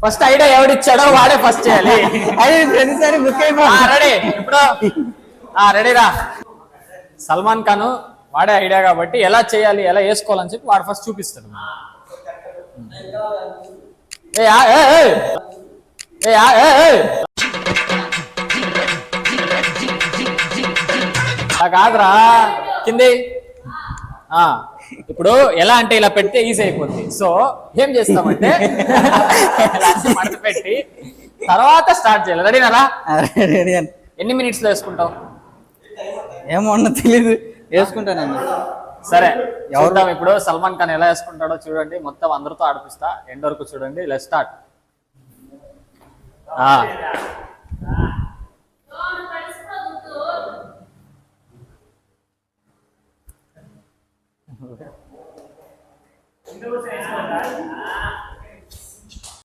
First idea ఎవడిచ్చాడో వాడే first చేయాలి. అది ప్రతిసారి బుక్ రెడీ ఇప్పుడు రెడీ రా. సల్మాన్ ఖాన్ వాడే ఐడియా కాబట్టి ఎలా చేయాలి ఎలా వేసుకోవాలని చెప్పి వాడు ఫస్ట్ చూపిస్తాడు. కాదురా కింది. ఇప్పుడు ఎలా అంటే ఇలా పెడితే ఈజీ అయిపోద్ది. సో ఏం చేస్తామంటే మడత పెట్టి తర్వాత స్టార్ట్ చేయాలి. రెడీనా? ఎన్ని మినిట్స్ లో వేసుకుంటావు? ఏమో తెలీదు, వేసుకుంటానండి. సరే చూద్దాం ఇప్పుడు సల్మాన్ ఖాన్ ఎలా వేసుకుంటాడో చూడండి. మొత్తం అందరితో ఆడిపిస్తా, ఎండ్ వరకు చూడండి. Let's start.